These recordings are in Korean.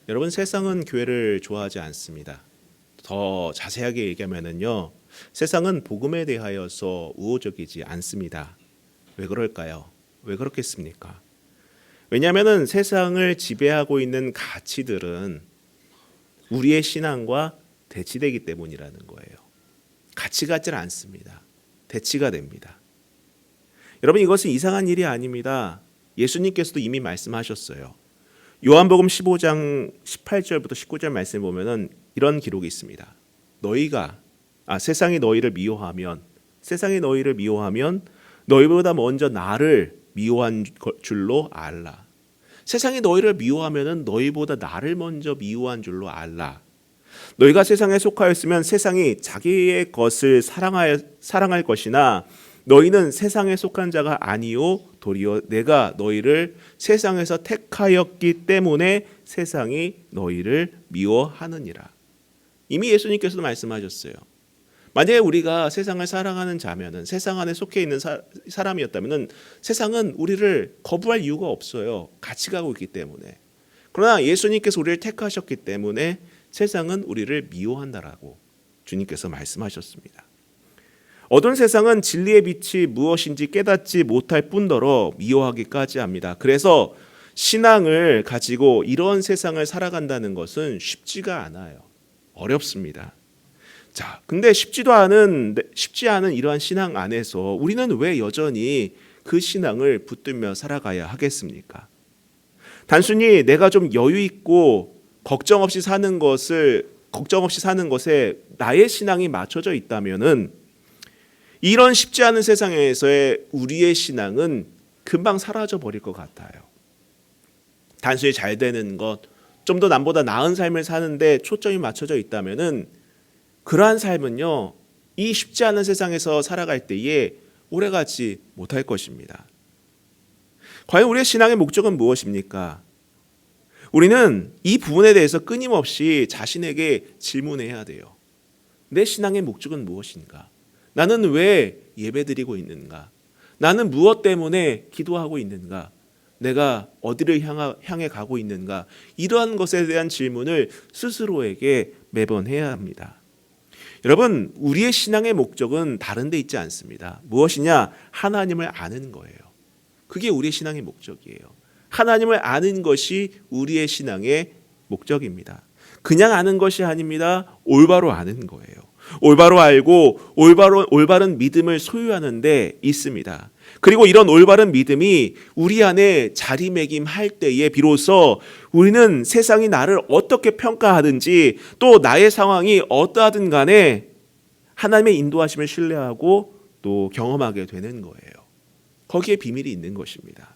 여러분, 세상은 교회를 좋아하지 않습니다. 더 자세하게 얘기하면요, 세상은 복음에 대하여서 우호적이지 않습니다. 왜 그럴까요? 왜 그렇겠습니까? 왜냐하면 세상을 지배하고 있는 가치들은 우리의 신앙과 대치되기 때문이라는 거예요. 같이 가질 않습니다. 대치가 됩니다. 여러분, 이것은 이상한 일이 아닙니다. 예수님께서도 이미 말씀하셨어요. 요한복음 15장 18절부터 19절 말씀을 보면은 이런 기록이 있습니다. 세상이 너희를 미워하면 너희보다 먼저 나를 미워한 줄로 알라. 세상이 너희를 미워하면은 너희보다 나를 먼저 미워한 줄로 알라. 너희가 세상에 속하였으면 세상이 자기의 것을 사랑할 것이나 너희는 세상에 속한 자가 아니요 도리어 내가 너희를 세상에서 택하였기 때문에 세상이 너희를 미워하느니라. 이미 예수님께서도 말씀하셨어요. 만약에 우리가 세상을 사랑하는 자면은, 세상 안에 속해 있는 사람이었다면은 세상은 우리를 거부할 이유가 없어요. 같이 가고 있기 때문에. 그러나 예수님께서 우리를 택하셨기 때문에 세상은 우리를 미워한다라고 주님께서 말씀하셨습니다. 어두운 세상은 진리의 빛이 무엇인지 깨닫지 못할 뿐더러 미워하기까지 합니다. 그래서 신앙을 가지고 이런 세상을 살아간다는 것은 쉽지가 않아요. 어렵습니다. 자, 근데 쉽지 않은 이러한 신앙 안에서 우리는 왜 여전히 그 신앙을 붙들며 살아가야 하겠습니까? 단순히 내가 좀 여유 있고 걱정 없이 사는 것에 나의 신앙이 맞춰져 있다면은 이런 쉽지 않은 세상에서의 우리의 신앙은 금방 사라져 버릴 것 같아요. 단순히 잘 되는 것, 좀 더 남보다 나은 삶을 사는데 초점이 맞춰져 있다면은 그러한 삶은요, 이 쉽지 않은 세상에서 살아갈 때에 오래가지 못할 것입니다. 과연 우리의 신앙의 목적은 무엇입니까? 우리는 이 부분에 대해서 끊임없이 자신에게 질문해야 돼요. 내 신앙의 목적은 무엇인가? 나는 왜 예배드리고 있는가? 나는 무엇 때문에 기도하고 있는가? 내가 어디를 향해 가고 있는가? 이러한 것에 대한 질문을 스스로에게 매번 해야 합니다. 여러분, 우리의 신앙의 목적은 다른 데 있지 않습니다. 무엇이냐? 하나님을 아는 거예요. 그게 우리의 신앙의 목적이에요. 하나님을 아는 것이 우리의 신앙의 목적입니다. 그냥 아는 것이 아닙니다. 올바로 아는 거예요. 올바로 알고 올바른 믿음을 소유하는 데 있습니다. 그리고 이런 올바른 믿음이 우리 안에 자리매김할 때에 비로소 우리는 세상이 나를 어떻게 평가하든지 또 나의 상황이 어떠하든 간에 하나님의 인도하심을 신뢰하고 또 경험하게 되는 거예요. 거기에 비밀이 있는 것입니다.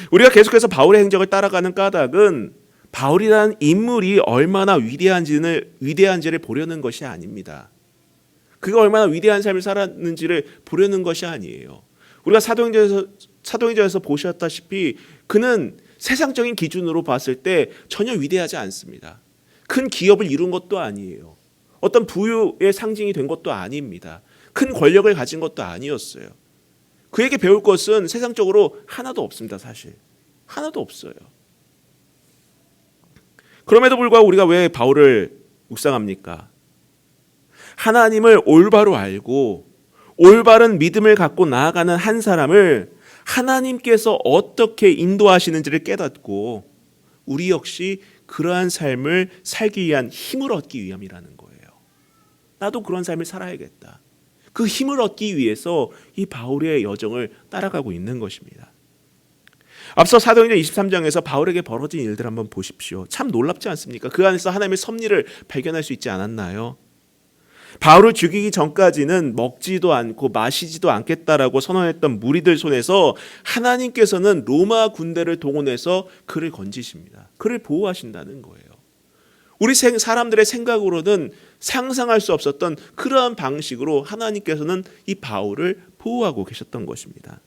우리가 계속해서 바울의 행적을 따라가는 까닭은 바울이라는 인물이 얼마나 위대한지를 보려는 것이 아닙니다. 그가 얼마나 위대한 삶을 살았는지를 보려는 것이 아니에요. 우리가 사도행전에서 보셨다시피 그는 세상적인 기준으로 봤을 때 전혀 위대하지 않습니다. 큰 기업을 이룬 것도 아니에요. 어떤 부유의 상징이 된 것도 아닙니다. 큰 권력을 가진 것도 아니었어요. 그에게 배울 것은 세상적으로 하나도 없습니다. 사실 하나도 없어요. 그럼에도 불구하고 우리가 왜 바울을 묵상합니까? 하나님을 올바로 알고 올바른 믿음을 갖고 나아가는 한 사람을 하나님께서 어떻게 인도하시는지를 깨닫고 우리 역시 그러한 삶을 살기 위한 힘을 얻기 위함이라는 거예요. 나도 그런 삶을 살아야겠다. 그 힘을 얻기 위해서 이 바울의 여정을 따라가고 있는 것입니다. 앞서 사도행전 23장에서 바울에게 벌어진 일들 한번 보십시오. 참 놀랍지 않습니까? 그 안에서 하나님의 섭리를 발견할 수 있지 않았나요? 바울을 죽이기 전까지는 먹지도 않고 마시지도 않겠다라고 선언했던 무리들 손에서 하나님께서는 로마 군대를 동원해서 그를 건지십니다. 그를 보호하신다는 거예요. 우리 사람들의 생각으로는 상상할 수 없었던 그러한 방식으로 하나님께서는 이 바울을 보호하고 계셨던 것입니다.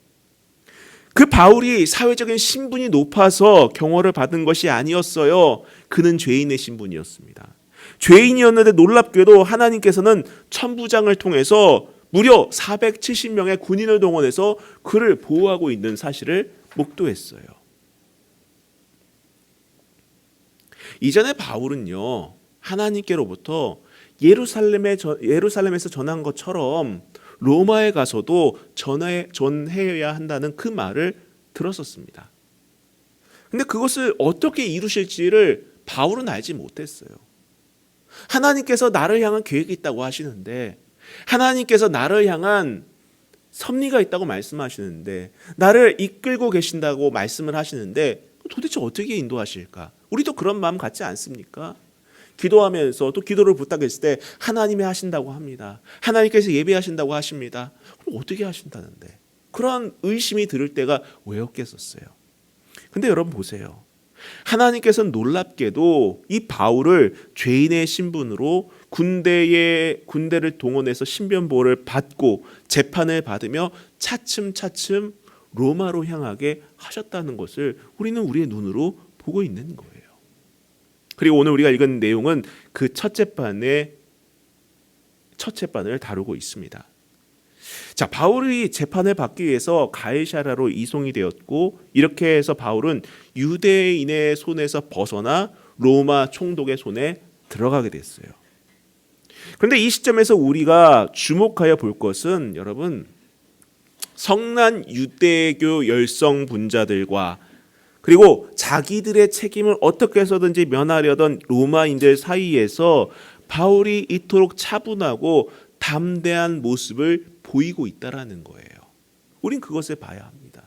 그 바울이 사회적인 신분이 높아서 경호를 받은 것이 아니었어요. 그는 죄인의 신분이었습니다. 죄인이었는데 놀랍게도 하나님께서는 천부장을 통해서 무려 470명의 군인을 동원해서 그를 보호하고 있는 사실을 목도했어요. 이전에 바울은요, 하나님께로부터 예루살렘에서 전한 것처럼 로마에 가서도 전해야 한다는 그 말을 들었었습니다. 근데 그것을 어떻게 이루실지를 바울은 알지 못했어요. 하나님께서 나를 향한 계획이 있다고 하시는데, 하나님께서 나를 향한 섭리가 있다고 말씀하시는데, 나를 이끌고 계신다고 말씀을 하시는데 도대체 어떻게 인도하실까? 우리도 그런 마음 갖지 않습니까? 기도하면서 또 기도를 부탁했을 때 하나님이 하신다고 합니다. 하나님께서 예배하신다고 하십니다. 그럼 어떻게 하신다는데? 그런 의심이 들을 때가 왜 없겠었어요? 근데 여러분 보세요. 하나님께서는 놀랍게도 이 바울을 죄인의 신분으로 군대를 동원해서 신변보호를 받고 재판을 받으며 차츰차츰 로마로 향하게 하셨다는 것을 우리는 우리의 눈으로 보고 있는 거예요. 그리고 오늘 우리가 읽은 내용은 그 첫 재판을 다루고 있습니다. 자, 바울이 재판을 받기 위해서 가이사랴로 이송이 되었고, 이렇게 해서 바울은 유대인의 손에서 벗어나 로마 총독의 손에 들어가게 됐어요. 그런데 이 시점에서 우리가 주목하여 볼 것은, 여러분, 성난 유대교 열성 분자들과 그리고 자기들의 책임을 어떻게 해서든지 면하려던 로마인들 사이에서 바울이 이토록 차분하고 담대한 모습을 보이고 있다라는 거예요. 우린 그것을 봐야 합니다.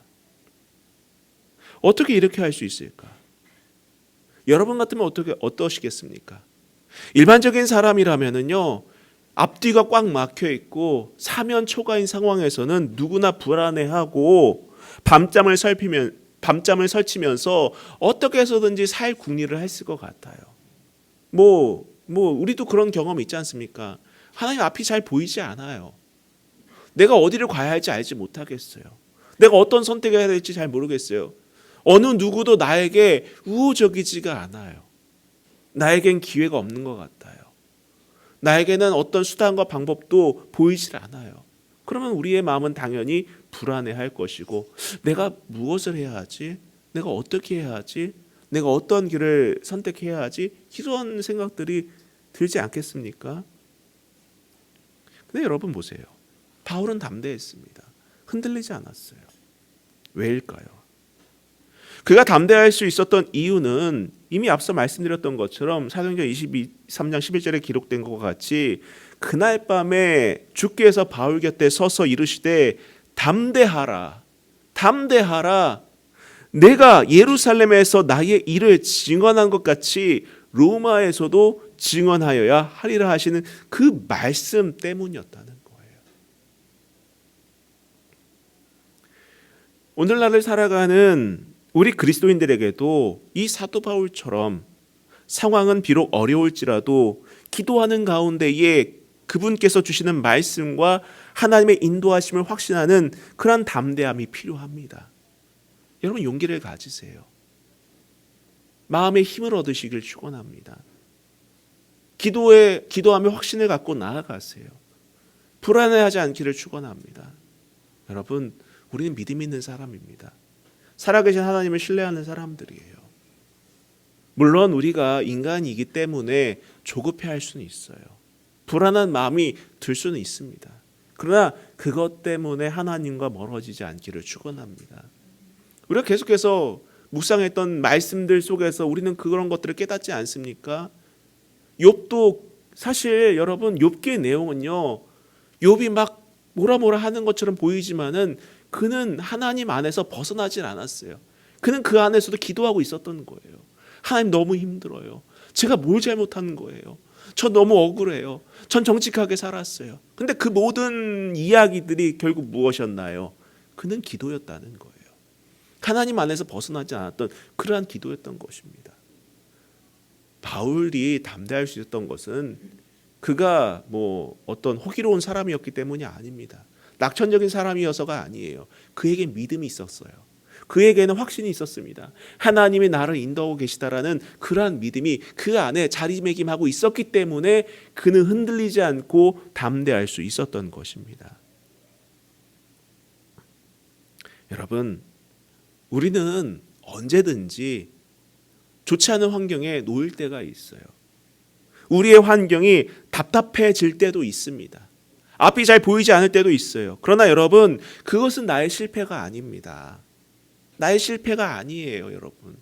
어떻게 이렇게 할 수 있을까? 여러분 같으면 어떠시겠습니까? 일반적인 사람이라면은요, 앞뒤가 꽉 막혀 있고 사면 초가인 상황에서는 누구나 불안해하고 밤잠을 설치면서 어떻게 해서든지 살 궁리를 했을 것 같아요. 우리도 그런 경험이 있지 않습니까? 하나님 앞이 잘 보이지 않아요. 내가 어디를 가야 할지 알지 못하겠어요. 내가 어떤 선택을 해야 될지 잘 모르겠어요. 어느 누구도 나에게 우호적이지가 않아요. 나에겐 기회가 없는 것 같아요. 나에게는 어떤 수단과 방법도 보이질 않아요. 그러면 우리의 마음은 당연히 불안해할 것이고, 내가 무엇을 해야 하지? 내가 어떻게 해야 하지? 내가 어떤 길을 선택해야 하지? 이런 생각들이 들지 않겠습니까? 근데 여러분 보세요. 바울은 담대했습니다. 흔들리지 않았어요. 왜일까요? 그가 담대할 수 있었던 이유는 이미 앞서 말씀드렸던 것처럼 사도행전 23장 11절에 기록된 것과 같이 그날 밤에 주께서 바울 곁에 서서 이르시되 담대하라, 담대하라. 내가 예루살렘에서 나의 일을 증언한 것 같이 로마에서도 증언하여야 하리라 하시는 그 말씀 때문이었다는 거예요. 오늘날을 살아가는 우리 그리스도인들에게도 이 사도 바울처럼 상황은 비록 어려울지라도 기도하는 가운데에 그분께서 주시는 말씀과 하나님의 인도하심을 확신하는 그런 담대함이 필요합니다. 여러분 용기를 가지세요. 마음의 힘을 얻으시길 축원합니다. 기도하며 확신을 갖고 나아가세요. 불안해하지 않기를 축원합니다. 여러분, 우리는 믿음 있는 사람입니다. 살아계신 하나님을 신뢰하는 사람들이에요. 물론 우리가 인간이기 때문에 조급해할 수는 있어요. 불안한 마음이 들 수는 있습니다. 그러나 그것 때문에 하나님과 멀어지지 않기를 축원합니다. 우리가 계속해서 묵상했던 말씀들 속에서 우리는 그런 것들을 깨닫지 않습니까? 욥도 사실 여러분 욥기의 내용은요, 욥이 막 뭐라 하는 것처럼 보이지만은 그는 하나님 안에서 벗어나질 않았어요. 그는 그 안에서도 기도하고 있었던 거예요. 하나님 너무 힘들어요. 제가 뭘 잘못한 거예요. 저 너무 억울해요. 전 정직하게 살았어요. 근데 그 모든 이야기들이 결국 무엇이었나요? 그는 기도였다는 거예요. 하나님 안에서 벗어나지 않았던 그러한 기도였던 것입니다. 바울이 담대할 수 있었던 것은 그가 어떤 호기로운 사람이었기 때문이 아닙니다. 낙천적인 사람이어서가 아니에요. 그에게 믿음이 있었어요. 그에게는 확신이 있었습니다. 하나님이 나를 인도하고 계시다라는 그러한 믿음이 그 안에 자리매김하고 있었기 때문에 그는 흔들리지 않고 담대할 수 있었던 것입니다. 여러분, 우리는 언제든지 좋지 않은 환경에 놓일 때가 있어요. 우리의 환경이 답답해질 때도 있습니다. 앞이 잘 보이지 않을 때도 있어요. 그러나 여러분, 그것은 나의 실패가 아닙니다. 나의 실패가 아니에요, 여러분.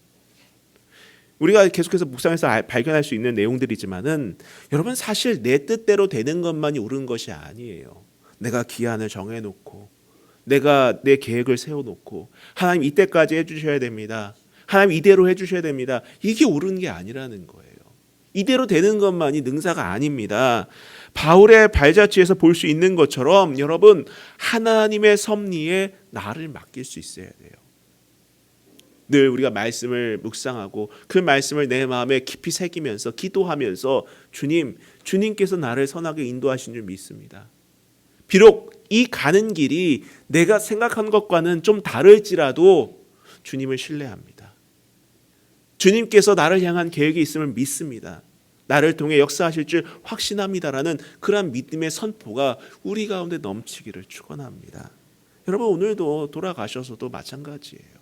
우리가 계속해서 묵상해서 발견할 수 있는 내용들이지만은 여러분, 사실 내 뜻대로 되는 것만이 옳은 것이 아니에요. 내가 기한을 정해놓고 내가 내 계획을 세워놓고 하나님 이때까지 해주셔야 됩니다. 하나님 이대로 해주셔야 됩니다. 이게 옳은 게 아니라는 거예요. 이대로 되는 것만이 능사가 아닙니다. 바울의 발자취에서 볼 수 있는 것처럼 여러분, 하나님의 섭리에 나를 맡길 수 있어야 돼요. 늘 우리가 말씀을 묵상하고 그 말씀을 내 마음에 깊이 새기면서 기도하면서 주님께서 나를 선하게 인도하신 줄 믿습니다. 비록 이 가는 길이 내가 생각한 것과는 좀 다를지라도 주님을 신뢰합니다. 주님께서 나를 향한 계획이 있음을 믿습니다. 나를 통해 역사하실 줄 확신합니다라는 그러한 믿음의 선포가 우리 가운데 넘치기를 축원합니다. 여러분, 오늘도 돌아가셔서도 마찬가지예요.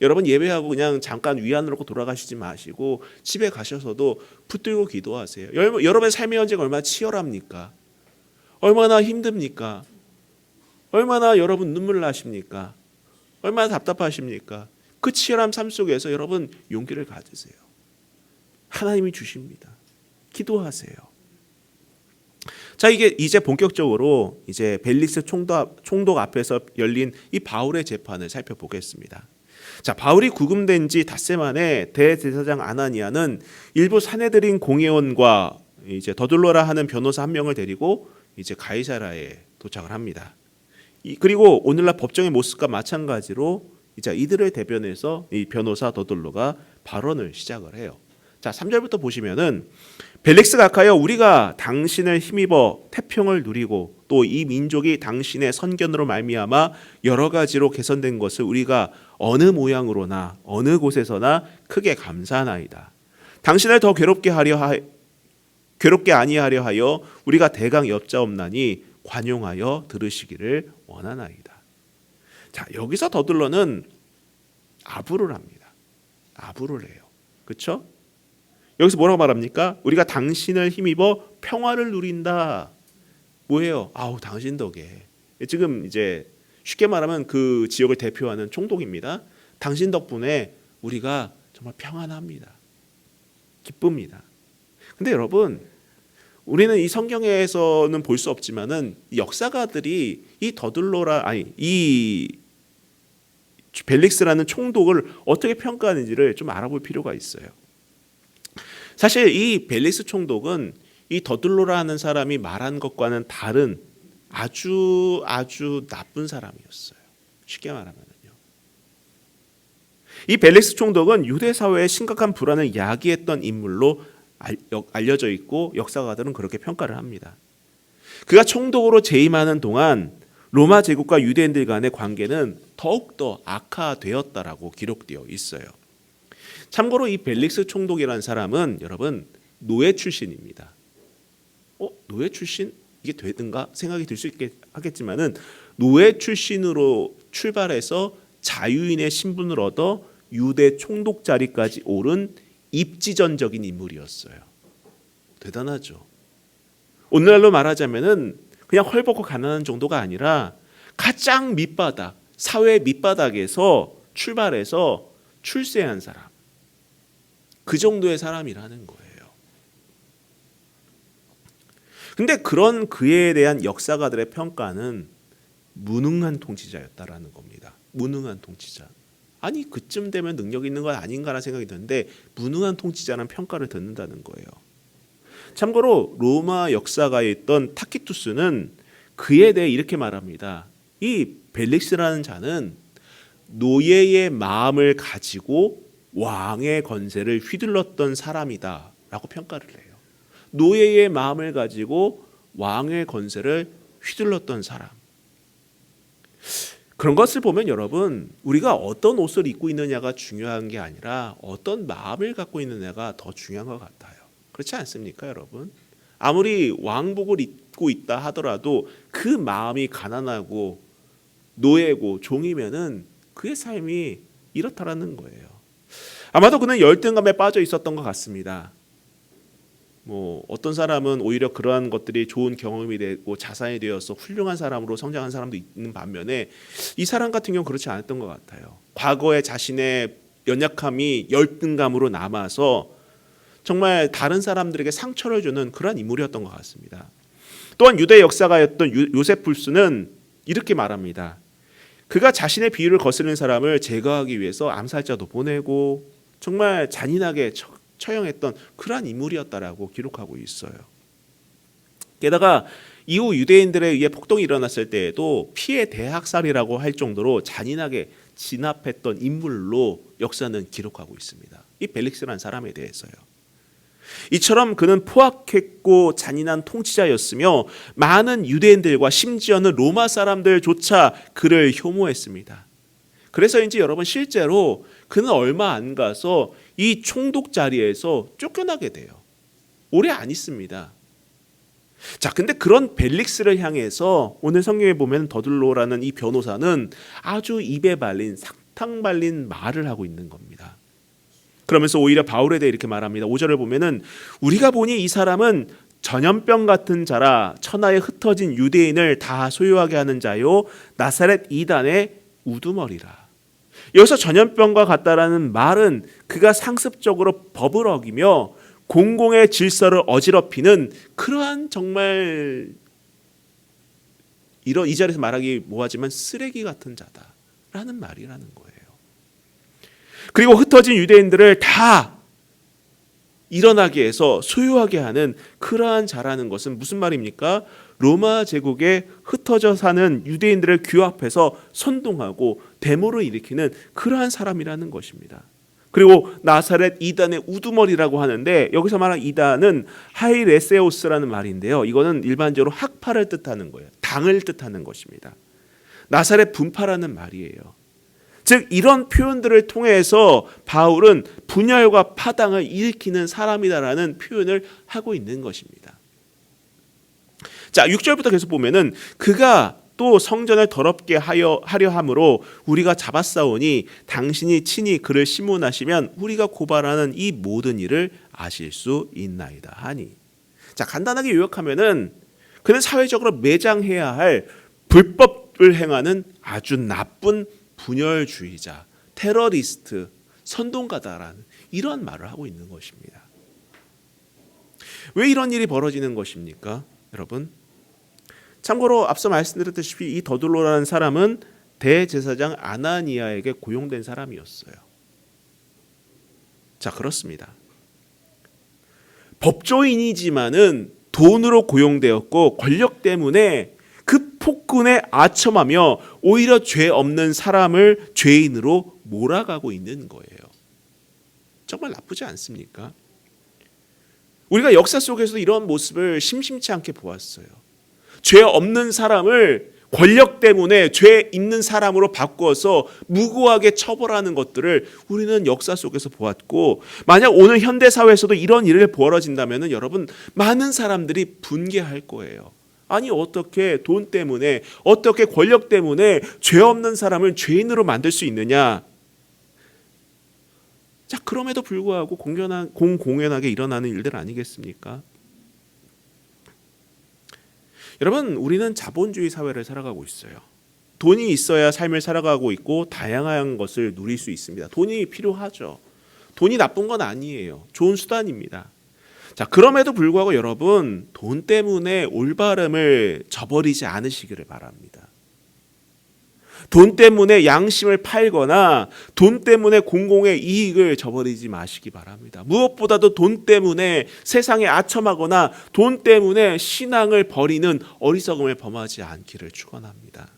여러분, 예배하고 그냥 잠깐 위안으로 돌아가시지 마시고 집에 가셔서도 붙들고 기도하세요. 여러분의 삶의 현재가 얼마나 치열합니까? 얼마나 힘듭니까? 얼마나 여러분 눈물 나십니까? 얼마나 답답하십니까? 그 치열한 삶 속에서 여러분 용기를 가지세요. 하나님이 주십니다. 기도하세요. 자, 이제 본격적으로 이제 벨릭스 총독 앞에서 열린 이 바울의 재판을 살펴보겠습니다. 자, 바울이 구금된 지 닷새 만에 대제사장 아나니아는 일부 사내들인 공회원과 이제 더둘러라 하는 변호사 한 명을 데리고 이제 가이사라에 도착을 합니다. 그리고 오늘날 법정의 모습과 마찬가지로 이제 이들을 대변해서 이 변호사 더둘러가 발언을 시작을 해요. 자, 3절부터 보시면은 벨릭스가 아카여 우리가 당신을 힘입어 태평을 누리고 또 이 민족이 당신의 선견으로 말미암아 여러 가지로 개선된 것을 우리가 어느 모양으로나 어느 곳에서나 크게 감사하나이다. 당신을 더 괴롭게 아니하려 하여 우리가 대강 엽자없나니 관용하여 들으시기를 원하나이다. 자, 여기서 더둘러는 아부를 합니다. 아부를 해요. 그렇죠? 여기서 뭐라고 말합니까? 우리가 당신을 힘입어 평화를 누린다. 뭐예요? 아우, 당신 덕에. 지금 이제 쉽게 말하면 그 지역을 대표하는 총독입니다. 당신 덕분에 우리가 정말 평안합니다. 기쁩니다. 근데 여러분, 우리는 이 성경에서는 볼 수 없지만은 역사가들이 이 벨릭스라는 총독을 어떻게 평가하는지를 좀 알아볼 필요가 있어요. 사실 이 벨릭스 총독은 이 더둘로라 하는 사람이 말한 것과는 다른 아주 나쁜 사람이었어요. 쉽게 말하면요. 이 벨릭스 총독은 유대 사회의 심각한 불안을 야기했던 인물로 알려져 있고 역사가들은 그렇게 평가를 합니다. 그가 총독으로 재임하는 동안 로마 제국과 유대인들 간의 관계는 더욱더 악화되었다라고 기록되어 있어요. 참고로 이 벨릭스 총독이라는 사람은 여러분 노예 출신입니다. 노예 출신? 이게 되든가 생각이 들 수 하겠지만은 노예 출신으로 출발해서 자유인의 신분을 얻어 유대 총독 자리까지 오른 입지전적인 인물이었어요. 대단하죠. 오늘날로 말하자면은 그냥 헐벗고 가난한 정도가 아니라 가장 밑바닥, 사회 밑바닥에서 출발해서 출세한 사람. 그 정도의 사람이라는 거예요. 근데 그런 그에 대한 역사가들의 평가는 무능한 통치자였다라는 겁니다. 무능한 통치자. 아니, 그쯤 되면 능력 있는 건 아닌가라는 생각이 드는데 무능한 통치자라는 평가를 듣는다는 거예요. 참고로 로마 역사가에 있던 타키투스는 그에 대해 이렇게 말합니다. 이 벨릭스라는 자는 노예의 마음을 가지고 왕의 권세를 휘둘렀던 사람이다 라고 평가를 해요. 노예의 마음을 가지고 왕의 권세를 휘둘렀던 사람. 그런 것을 보면 여러분, 우리가 어떤 옷을 입고 있느냐가 중요한 게 아니라 어떤 마음을 갖고 있느냐가 더 중요한 것 같아요. 그렇지 않습니까, 여러분? 아무리 왕복을 입고 있다 하더라도 그 마음이 가난하고 노예고 종이면은 그의 삶이 이렇다라는 거예요. 아마도 그는 열등감에 빠져 있었던 것 같습니다. 어떤 사람은 오히려 그러한 것들이 좋은 경험이 되고 자산이 되어서 훌륭한 사람으로 성장한 사람도 있는 반면에 이 사람 같은 경우는 그렇지 않았던 것 같아요. 과거에 자신의 연약함이 열등감으로 남아서 정말 다른 사람들에게 상처를 주는 그러한 인물이었던 것 같습니다. 또한 유대 역사가였던 요세푸스는 이렇게 말합니다. 그가 자신의 비유를 거스르는 사람을 제거하기 위해서 암살자도 보내고 정말 잔인하게 처형했던 그러한 인물이었다라고 기록하고 있어요. 게다가 이후 유대인들에 의해 폭동이 일어났을 때에도 피해 대학살이라고 할 정도로 잔인하게 진압했던 인물로 역사는 기록하고 있습니다. 이 벨릭스라는 사람에 대해서요. 이처럼 그는 포악했고 잔인한 통치자였으며 많은 유대인들과 심지어는 로마 사람들조차 그를 혐오했습니다. 그래서인지 여러분 실제로 그는 얼마 안 가서 이 총독 자리에서 쫓겨나게 돼요. 오래 안 있습니다. 자, 근데 그런 벨릭스를 향해서 오늘 성경에 보면 더둘로라는 이 변호사는 아주 입에 발린 사탕 발린 말을 하고 있는 겁니다. 그러면서 오히려 바울에 대해 이렇게 말합니다. 5절을 보면은 우리가 보니 이 사람은 전염병 같은 자라 천하에 흩어진 유대인을 다 소유하게 하는 자요 나사렛 이단의 우두머리라. 여기서 전염병과 같다라는 말은 그가 상습적으로 법을 어기며 공공의 질서를 어지럽히는 그러한 정말 이 자리에서 말하기 뭐하지만 쓰레기 같은 자다라는 말이라는 거예요. 그리고 흩어진 유대인들을 다 일어나게 해서 소유하게 하는 그러한 자라는 것은 무슨 말입니까? 로마 제국에 흩어져 사는 유대인들을 규합해서 선동하고 데모를 일으키는 그러한 사람이라는 것입니다. 그리고 나사렛 이단의 우두머리라고 하는데 여기서 말하는 이단은 하이레세오스라는 말인데요. 이거는 일반적으로 학파를 뜻하는 거예요. 당을 뜻하는 것입니다. 나사렛 분파라는 말이에요. 즉 이런 표현들을 통해서 바울은 분열과 파당을 일으키는 사람이다라는 표현을 하고 있는 것입니다. 자, 6절부터 계속 보면은 그가 또 성전을 더럽게 하려 함으로 우리가 잡았사오니 당신이 친히 그를 심문하시면 우리가 고발하는 이 모든 일을 아실 수 있나이다 하니. 자, 간단하게 요약하면은 그는 사회적으로 매장해야 할 불법을 행하는 아주 나쁜 분열주의자, 테러리스트, 선동가다라는 이런 말을 하고 있는 것입니다. 왜 이런 일이 벌어지는 것입니까, 여러분? 참고로 앞서 말씀드렸다시피 이 더둘로라는 사람은 대제사장 아나니아에게 고용된 사람이었어요. 자, 그렇습니다. 법조인이지만은 돈으로 고용되었고 권력 때문에 그 폭군에 아첨하며 오히려 죄 없는 사람을 죄인으로 몰아가고 있는 거예요. 정말 나쁘지 않습니까? 우리가 역사 속에서 이런 모습을 심심치 않게 보았어요. 죄 없는 사람을 권력 때문에 죄 있는 사람으로 바꿔서 무고하게 처벌하는 것들을 우리는 역사 속에서 보았고, 만약 오늘 현대 사회에서도 이런 일이 벌어진다면 여러분 많은 사람들이 분개할 거예요. 아니 어떻게 돈 때문에 어떻게 권력 때문에 죄 없는 사람을 죄인으로 만들 수 있느냐. 자, 그럼에도 불구하고 공공연하게 일어나는 일들 아니겠습니까? 여러분, 우리는 자본주의 사회를 살아가고 있어요. 돈이 있어야 삶을 살아가고 있고 다양한 것을 누릴 수 있습니다. 돈이 필요하죠. 돈이 나쁜 건 아니에요. 좋은 수단입니다. 자, 그럼에도 불구하고 여러분 돈 때문에 올바름을 저버리지 않으시기를 바랍니다. 돈 때문에 양심을 팔거나 돈 때문에 공공의 이익을 저버리지 마시기 바랍니다. 무엇보다도 돈 때문에 세상에 아첨하거나 돈 때문에 신앙을 버리는 어리석음을 범하지 않기를 축원합니다.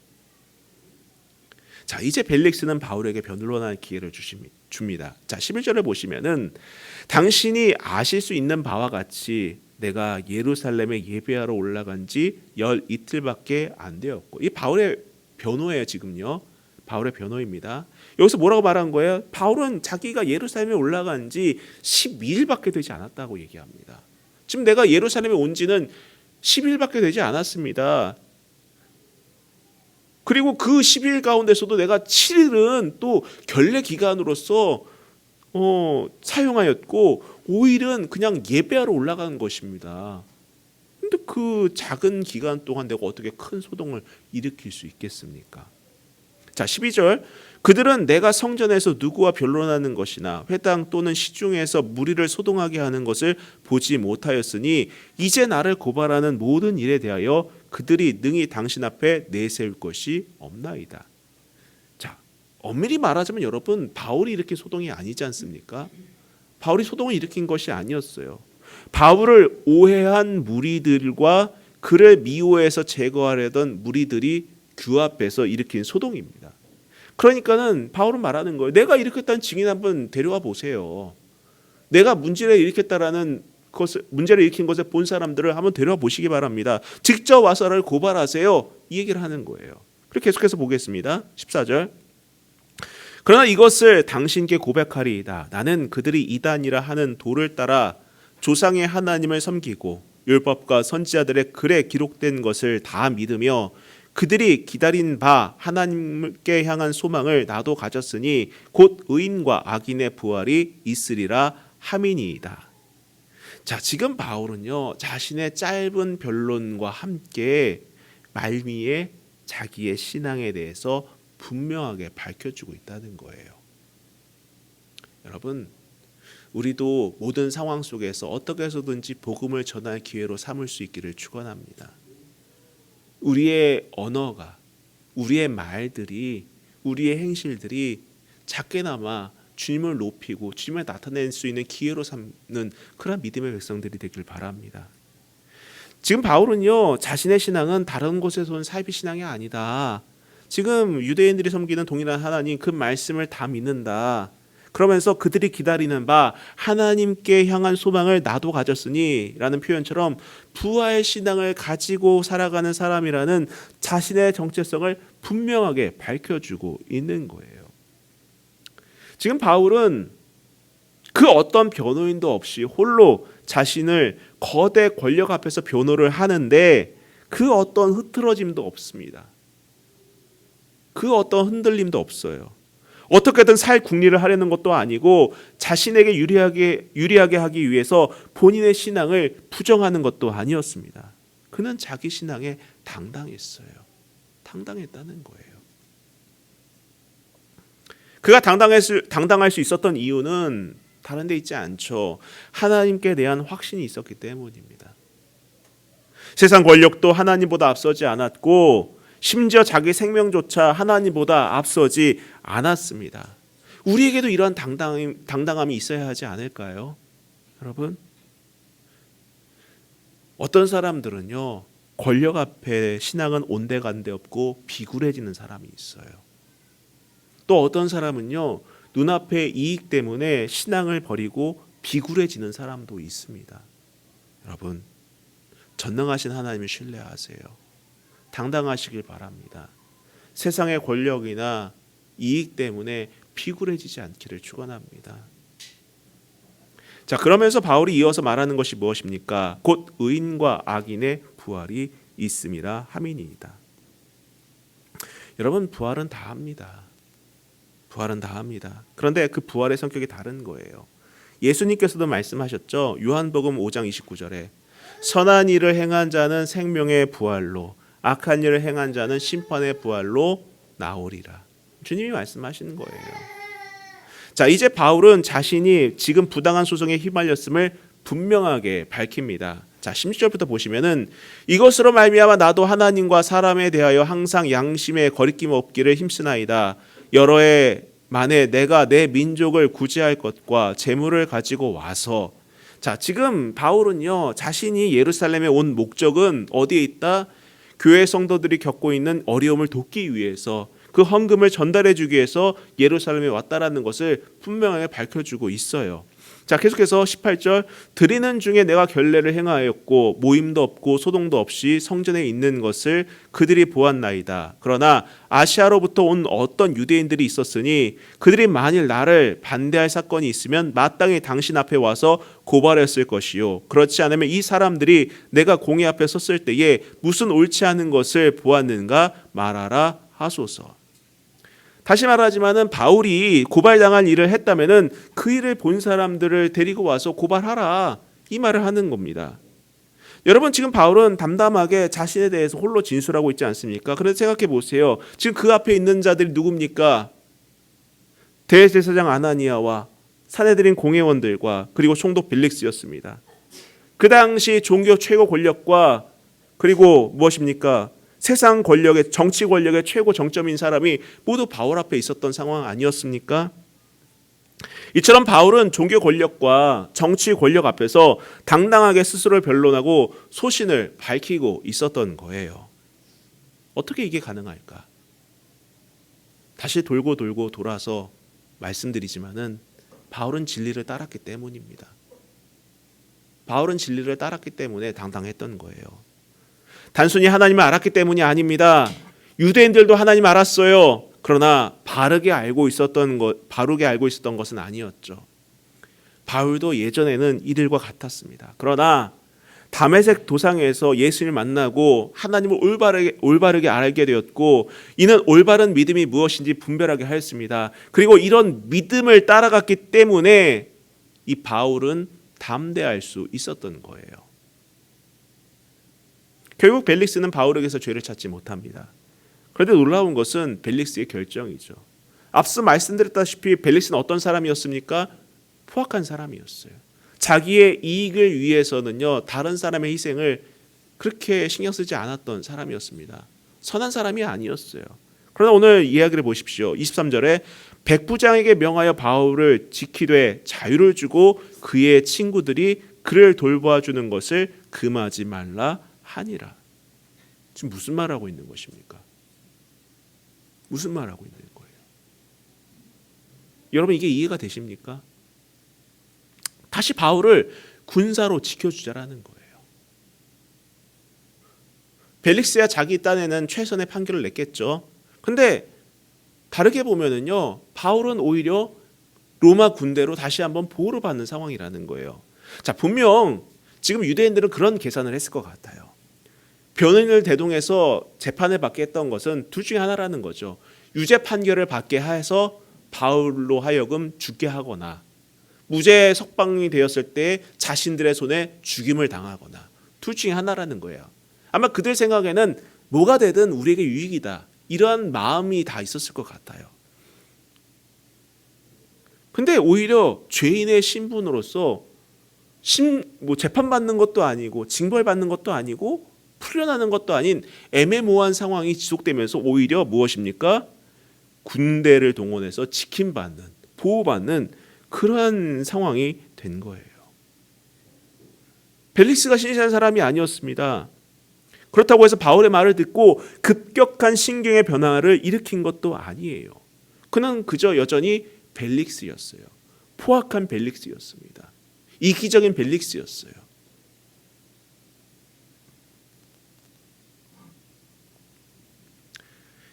자, 이제 벨릭스는 바울에게 변론할 기회를 줍니다. 자, 11절을 보시면은 당신이 아실 수 있는 바와 같이 내가 예루살렘에 예배하러 올라간 지 열 이틀밖에 안 되었고, 이 바울의 변호예요. 지금요, 바울의 변호입니다. 여기서 뭐라고 말한 거예요? 바울은 자기가 예루살렘에 올라간 지 12일밖에 되지 않았다고 얘기합니다. 지금 내가 예루살렘에 온 지는 10일밖에 되지 않았습니다. 그리고 그 10일 가운데서도 내가 7일은 또 결례 기간으로서 사용하였고 오일은 그냥 예배하러 올라간 것입니다. 근데 그 작은 기간 동안 내가 어떻게 큰 소동을 일으킬 수 있겠습니까? 자, 12절. 그들은 내가 성전에서 누구와 변론하는 것이나 회당 또는 시중에서 무리를 소동하게 하는 것을 보지 못하였으니 이제 나를 고발하는 모든 일에 대하여 그들이 능히 당신 앞에 내세울 것이 없나이다. 자, 엄밀히 말하자면 여러분, 바울이 일으킨 소동이 아니지 않습니까? 바울이 소동을 일으킨 것이 아니었어요. 바울을 오해한 무리들과 그를 미워해서 제거하려던 무리들이 규합해서 일으킨 소동입니다. 그러니까는 바울은 말하는 거예요. 내가 일으켰다는 증인 한번 데려와 보세요. 내가 문제를 일으킨 것을 본 사람들을 한번 데려와 보시기 바랍니다. 직접 와서를 고발하세요. 이 얘기를 하는 거예요. 그리고 계속해서 보겠습니다. 14절. 그러나 이것을 당신께 고백하리이다. 나는 그들이 이단이라 하는 도를 따라 조상의 하나님을 섬기고 율법과 선지자들의 글에 기록된 것을 다 믿으며 그들이 기다린 바 하나님께 향한 소망을 나도 가졌으니 곧 의인과 악인의 부활이 있으리라 함이니이다. 자, 지금 바울은요, 자신의 짧은 변론과 함께 말미에 자기의 신앙에 대해서 분명하게 밝혀주고 있다는 거예요. 여러분, 우리도 모든 상황 속에서 어떻게 해서든지 복음을 전할 기회로 삼을 수 있기를 축원합니다. 우리의 언어가, 우리의 말들이, 우리의 행실들이 작게나마 주님을 높이고 주님을 나타낼 수 있는 기회로 삼는 그런 믿음의 백성들이 되길 바랍니다. 지금 바울은요, 자신의 신앙은 다른 곳에서 온 사이비 신앙이 아니다. 지금 유대인들이 섬기는 동일한 하나님 그 말씀을 다 믿는다. 그러면서 그들이 기다리는 바 하나님께 향한 소망을 나도 가졌으니 라는 표현처럼 부활 신앙을 가지고 살아가는 사람이라는 자신의 정체성을 분명하게 밝혀주고 있는 거예요. 지금 바울은 그 어떤 변호인도 없이 홀로 자신을 거대 권력 앞에서 변호를 하는데 그 어떤 흐트러짐도 없습니다. 그 어떤 흔들림도 없어요. 어떻게든 살 궁리를 하려는 것도 아니고 자신에게 유리하게 하기 위해서 본인의 신앙을 부정하는 것도 아니었습니다. 그는 자기 신앙에 당당했어요. 당당했다는 거예요. 그가 당당할 수 있었던 이유는 다른 데 있지 않죠. 하나님께 대한 확신이 있었기 때문입니다. 세상 권력도 하나님보다 앞서지 않았고 심지어 자기 생명조차 하나님보다 앞서지 않았습니다. 우리에게도 이러한 당당함이 있어야 하지 않을까요? 여러분, 어떤 사람들은요, 권력 앞에 신앙은 온데간데 없고 비굴해지는 사람이 있어요. 또 어떤 사람은요, 눈앞의 이익 때문에 신앙을 버리고 비굴해지는 사람도 있습니다. 여러분, 전능하신 하나님을 신뢰하세요. 당당하시길 바랍니다. 세상의 권력이나 이익 때문에 비굴해지지 않기를 축원합니다. 자, 그러면서 바울이 이어서 말하는 것이 무엇입니까? 곧 의인과 악인의 부활이 있음이라 함이니이다. 여러분, 부활은 다 합니다. 부활은 다 합니다. 그런데 그 부활의 성격이 다른 거예요. 예수님께서도 말씀하셨죠. 요한복음 5장 29절에 선한 일을 행한 자는 생명의 부활로 악한 일을 행한 자는 심판의 부활로 나오리라. 주님이 말씀하시는 거예요. 자, 이제 바울은 자신이 지금 부당한 소송에 휘말렸음을 분명하게 밝힙니다. 자, 16절부터 보시면은 이것으로 말미암아 나도 하나님과 사람에 대하여 항상 양심에 거리낌 없기를 힘쓰나이다. 여러 해 만에 내가 내 민족을 구제할 것과 재물을 가지고 와서, 자, 지금 바울은요, 자신이 예루살렘에 온 목적은 어디에 있다? 교회 성도들이 겪고 있는 어려움을 돕기 위해서, 그 헌금을 전달해 주기 위해서 예루살렘에 왔다라는 것을 분명하게 밝혀주고 있어요. 자, 계속해서 18절 드리는 중에 내가 결례를 행하였고 모임도 없고 소동도 없이 성전에 있는 것을 그들이 보았나이다. 그러나 아시아로부터 온 어떤 유대인들이 있었으니 그들이 만일 나를 반대할 사건이 있으면 마땅히 당신 앞에 와서 고발했을 것이요, 그렇지 않으면 이 사람들이 내가 공회 앞에 섰을 때에 무슨 옳지 않은 것을 보았는가 말하라 하소서. 다시 말하지만은 바울이 고발당한 일을 했다면은 그 일을 본 사람들을 데리고 와서 고발하라, 이 말을 하는 겁니다. 여러분, 지금 바울은 담담하게 자신에 대해서 홀로 진술하고 있지 않습니까? 그래서 생각해 보세요. 지금 그 앞에 있는 자들이 누굽니까? 대제사장 아나니아와 사내들인 공회원들과 그리고 총독 벨릭스였습니다. 그 당시 종교 최고 권력과 그리고 무엇입니까? 세상 권력의, 정치 권력의 최고 정점인 사람이 모두 바울 앞에 있었던 상황 아니었습니까? 이처럼 바울은 종교 권력과 정치 권력 앞에서 당당하게 스스로를 변론하고 소신을 밝히고 있었던 거예요. 어떻게 이게 가능할까? 다시 돌고 돌고 돌아서 말씀드리지만은 바울은 진리를 따랐기 때문입니다. 바울은 진리를 따랐기 때문에 당당했던 거예요. 단순히 하나님을 알았기 때문이 아닙니다. 유대인들도 하나님 알았어요. 그러나 바르게 알고 있었던 것은 아니었죠. 바울도 예전에는 이들과 같았습니다. 그러나 다메섹 도상에서 예수님을 만나고 하나님을 올바르게 알게 되었고, 이는 올바른 믿음이 무엇인지 분별하게 하였습니다. 그리고 이런 믿음을 따라갔기 때문에 이 바울은 담대할 수 있었던 거예요. 결국 벨릭스는 바울에게서 죄를 찾지 못합니다. 그런데 놀라운 것은 벨릭스의 결정이죠. 앞서 말씀드렸다시피 벨릭스는 어떤 사람이었습니까? 포악한 사람이었어요. 자기의 이익을 위해서는요, 다른 사람의 희생을 그렇게 신경 쓰지 않았던 사람이었습니다. 선한 사람이 아니었어요. 그러나 오늘 이야기를 보십시오. 23절에 백부장에게 명하여 바울을 지키되 자유를 주고 그의 친구들이 그를 돌봐주는 것을 금하지 말라 하니라. 지금 무슨 말하고 있는 것입니까? 무슨 말하고 있는 거예요? 여러분, 이게 이해가 되십니까? 다시 바울을 군사로 지켜주자라는 거예요. 벨릭스야 자기 딴에는 최선의 판결을 냈겠죠. 근데 다르게 보면은요, 바울은 오히려 로마 군대로 다시 한번 보호를 받는 상황이라는 거예요. 자, 분명 지금 유대인들은 그런 계산을 했을 것 같아요. 변호인을 대동해서 재판을 받게 했던 것은 둘 중에 하나라는 거죠. 유죄 판결을 받게 해서 바울로 하여금 죽게 하거나, 무죄 석방이 되었을 때 자신들의 손에 죽임을 당하거나, 둘 중에 하나라는 거예요. 아마 그들 생각에는 뭐가 되든 우리에게 유익이다, 이러한 마음이 다 있었을 것 같아요. 근데 오히려 죄인의 신분으로서 재판받는 것도 아니고 징벌받는 것도 아니고 풀려나는 것도 아닌 애매모호한 상황이 지속되면서 오히려 무엇입니까? 군대를 동원해서 지킴받는, 보호받는 그러한 상황이 된 거예요. 벨릭스가 신실한 사람이 아니었습니다. 그렇다고 해서 바울의 말을 듣고 급격한 신경의 변화를 일으킨 것도 아니에요. 그는 그저 여전히 벨릭스였어요. 포악한 벨릭스였습니다. 이기적인 벨릭스였어요.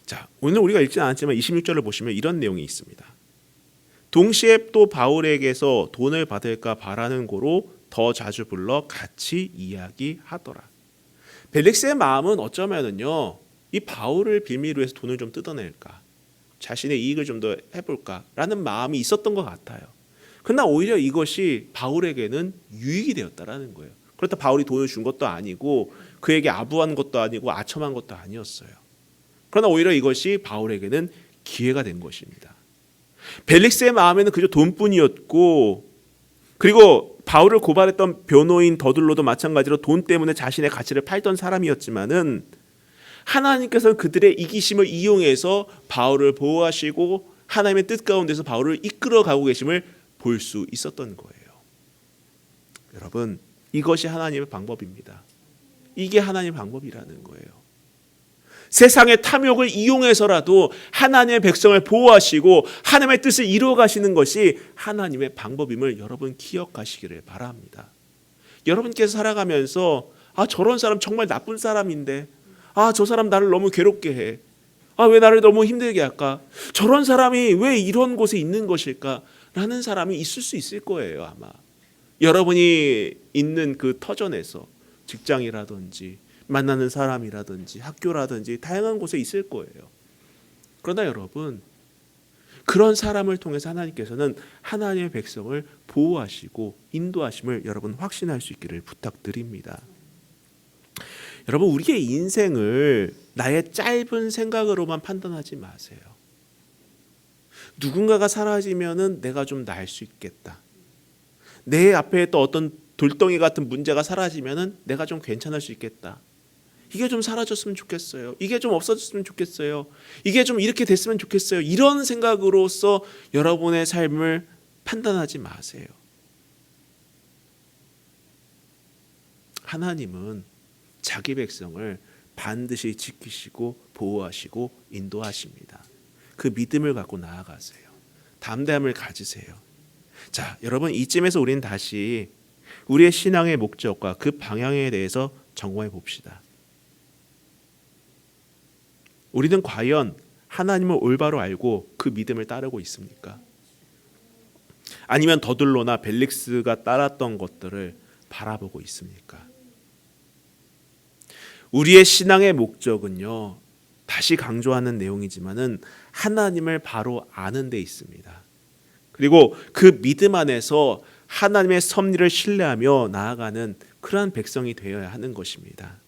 자, 오늘 우리가 읽지 않았지만 26절을 보시면 이런 내용이 있습니다. 동시에 또 바울에게서 돈을 받을까 바라는 고로 더 자주 불러 같이 이야기하더라. 벨릭스의 마음은 어쩌면은요, 이 바울을 빌미로 해서 돈을 좀 뜯어낼까, 자신의 이익을 좀 더 해볼까라는 마음이 있었던 것 같아요. 그러나 오히려 이것이 바울에게는 유익이 되었다라는 거예요. 그렇다 바울이 돈을 준 것도 아니고 그에게 아부한 것도 아니고 아첨한 것도 아니었어요. 그러나 오히려 이것이 바울에게는 기회가 된 것입니다. 벨릭스의 마음에는 그저 돈뿐이었고, 그리고 바울을 고발했던 변호인 더둘로도 마찬가지로 돈 때문에 자신의 가치를 팔던 사람이었지만은 하나님께서는 그들의 이기심을 이용해서 바울을 보호하시고 하나님의 뜻 가운데서 바울을 이끌어가고 계심을 볼 수 있었던 거예요. 여러분, 이것이 하나님의 방법입니다. 이게 하나님의 방법이라는 거예요. 세상의 탐욕을 이용해서라도 하나님의 백성을 보호하시고 하나님의 뜻을 이루어가시는 것이 하나님의 방법임을 여러분 기억하시기를 바랍니다. 여러분께서 살아가면서 저런 사람 정말 나쁜 사람인데, 저 사람 나를 너무 괴롭게 해, 왜 나를 너무 힘들게 할까, 저런 사람이 왜 이런 곳에 있는 것일까 라는 사람이 있을 수 있을 거예요. 아마 여러분이 있는 그 터전에서, 직장이라든지 만나는 사람이라든지 학교라든지 다양한 곳에 있을 거예요. 그러나 여러분, 그런 사람을 통해서 하나님께서는 하나님의 백성을 보호하시고 인도하심을 여러분 확신할 수 있기를 부탁드립니다. 여러분, 우리의 인생을 나의 짧은 생각으로만 판단하지 마세요. 누군가가 사라지면은 내가 좀 나을 수 있겠다. 내 앞에 또 어떤 돌덩이 같은 문제가 사라지면은 내가 좀 괜찮을 수 있겠다. 이게 좀 사라졌으면 좋겠어요. 이게 좀 없어졌으면 좋겠어요. 이게 좀 이렇게 됐으면 좋겠어요. 이런 생각으로서 여러분의 삶을 판단하지 마세요. 하나님은 자기 백성을 반드시 지키시고 보호하시고 인도하십니다. 그 믿음을 갖고 나아가세요. 담대함을 가지세요. 자, 여러분, 이쯤에서 우리는 다시 우리의 신앙의 목적과 그 방향에 대해서 점검해 봅시다. 우리는 과연 하나님을 올바로 알고 그 믿음을 따르고 있습니까? 아니면 더둘로나 벨릭스가 따랐던 것들을 바라보고 있습니까? 우리의 신앙의 목적은요, 다시 강조하는 내용이지만은 하나님을 바로 아는 데 있습니다. 그리고 그 믿음 안에서 하나님의 섭리를 신뢰하며 나아가는 그러한 백성이 되어야 하는 것입니다.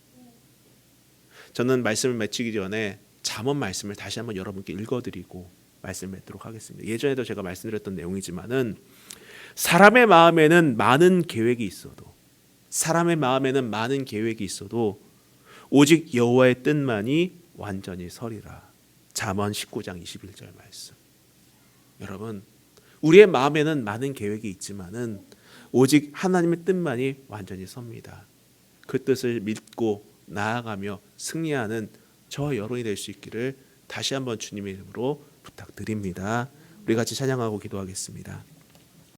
저는 말씀을 마치기 전에 잠언 말씀을 다시 한번 여러분께 읽어드리고 말씀을 맺도록 하겠습니다. 예전에도 제가 말씀드렸던 내용이지만은 사람의 마음에는 많은 계획이 있어도 오직 여호와의 뜻만이 완전히 서리라. 잠언 19장 21절 말씀. 여러분, 우리의 마음에는 많은 계획이 있지만은 오직 하나님의 뜻만이 완전히 섭니다. 그 뜻을 믿고 나아가며 승리하는 저 여러분이 될 수 있기를 다시 한번 주님의 이름으로 부탁드립니다. 우리 같이 찬양하고 기도하겠습니다.